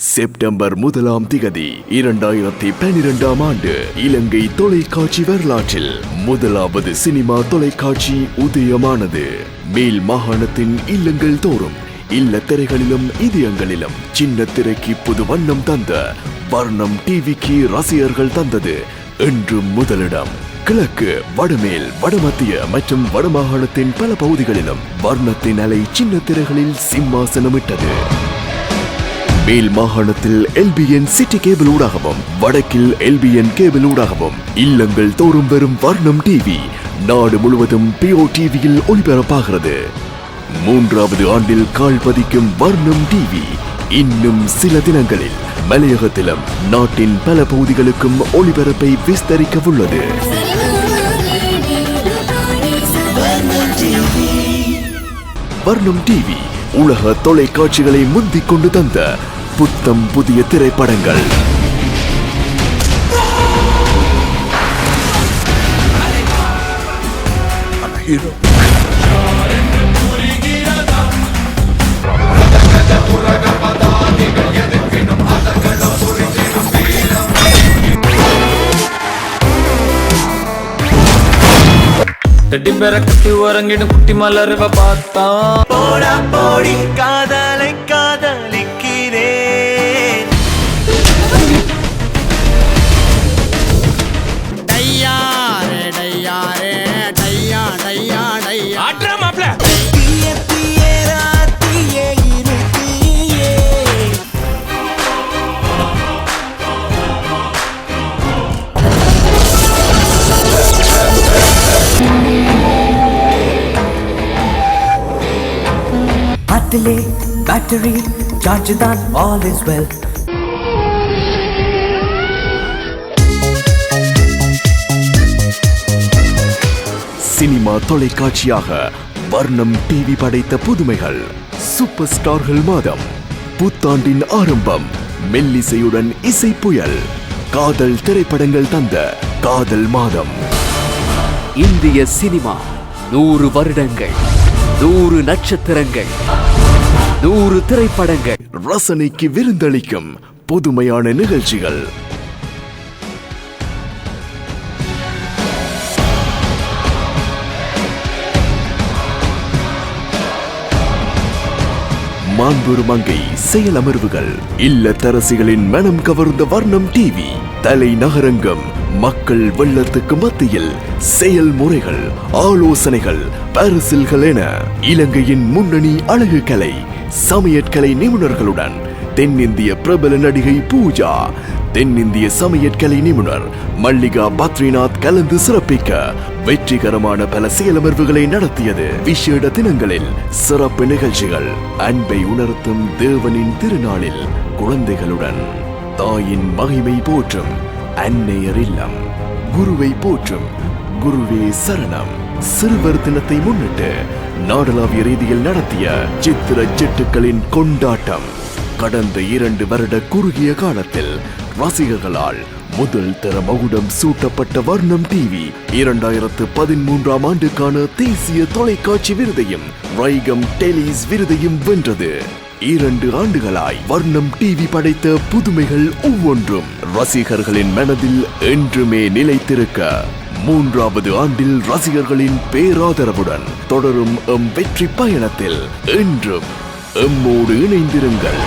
September 1 2012 ஆண்டு இலங்கை தொலைக்காட்சி வரலாற்றில் முதலாவது சினிமா தொலைக்காட்சி உதயமானது. மேல் மாகாணத்தின் இல்லங்கள் தோறும் இல்லத்திரைகளிலும் இதயங்களிலும் சின்ன திரைக்கு புது வண்ணம் தந்த வர்ணம் டிவிக்கு ரசிகர்கள் தந்தது என்றும் முதலிடம். கிழக்கு, வடமேல், வடமத்திய மற்றும் வடமாகாணத்தின் பல பகுதிகளிலும் வர்ணத்தின் அலை சின்ன திரைகளில் சிம்மாசனமிட்டது. மேல் மாகாணத்தில் LBN சிட்டி கேபிள் ஊடாகவும் வடக்கில் LBN கேபிள் ஊடாகவும் இல்லங்கள் தோறும் வரும் வர்ணம் டிவி நாடு முழுவதும் POTVயில் ஒளிபரப்பாகிறது. 3வது ஆண்டில் கால் பதிக்கும் வர்ணம் டிவி இன்னும் சில தினங்களில் மலையகத்திலும் நாட்டின் பல பகுதிகளுக்கும் ஒளிபரப்பை விஸ்தரிக்க உள்ளது. வர்ணம் டிவி உலக தொலைக்காட்சிகளை முந்திக் கொண்டு தந்த புத்தம் புதிய திரைப்படங்கள். தட்டி பேர கட்டி உறங்கிடும் குட்டி மலர்வ பார்த்தா போடா போடி காதலை காதலிக்கிறேன். டையாரே டையாரே டையா டையா டையா ஆட்ரா மாப்ள தீய தீயரா தீயே இரு தீயே. ஆட்டிலே பேட்டரி சார்ஜ் தான் all is well. சினிமா தொலைக்காட்சியாக வர்ணம் டிவி படைத்த புதுமைகள். சூப்பர் ஸ்டார்கள் மாதம், புத்தாண்டின் ஆரம்பம், மெல்லிசையுடன் இசை புயல், காதல் திரைப்படங்கள் தந்த காதல் மாதம். இந்திய சினிமா 100 வருடங்கள், 100 நட்சத்திரங்கள், 100 திரைப்படங்கள். ரசனைக்கு விருந்தளிக்கும் புதுமையான நிகழ்ச்சிகள். மாண்புறு மங்கை செயல் அமர்வுகள். இல்லத்தரசிகளின் மனம் கவர்ந்த வர்ணம் டிவி தலைநகரங்கம். மக்கள் வெள்ளத்துக்கு மத்தியில் செயல்முறைகள், ஆலோசனைகள், பரிசில்கள் என இலங்கையின் முன்னணி அழகு கலை சமையற்கலை நிபுணர்களுடன் தென்னிந்திய பிரபல நடிகை பூஜா, தென்னிந்திய சமையற்கலை நிபுணர் மல்லிகா பத்ரிநாத் கலந்து சிறப்பிக்க வெற்றிகரமான பல செயலமர்வுகளை நடத்தியது. விசேட தினங்களில் சிறப்பு நிகழ்ச்சிகள். அன்பை உணர்த்தும் தேவனின் திருநாளில் குழந்தைகளுடன் தாயின் மகிமை போற்றும் அன்னையர் இல்லம், குருவை போற்றும் குருவே சரணம். சிறுவர் தினத்தை முன்னிட்டு நாடளாவிய ரீதியில் நடத்திய சித்திர சிட்டுக்களின் கொண்டாட்டம். கடந்த 2 வருட குறுகிய காலத்தில் ரசிகர்களால் முதல் தர மகுடம் சூட்டப்பட்ட வர்ணம் டிவி 2013 ஆண்டுக்கான தேசிய தொலைக்காட்சி விருதையும் ரைகம் டெலிஸ் விருதையும் வென்றது. 2 ஆண்டுகளாய் வர்ணம் டிவி படைத்த புதுமைகள் ஒவ்வொன்றும் ரசிகர்களின் மனதில் என்றுமே நிலைத்திருக்க 3வது ஆண்டில் ரசிகர்களின் பேராதரவுடன் தொடரும் எம் வெற்றி பயணத்தில் என்றும் எம்மோடு இணைந்திருங்கள்.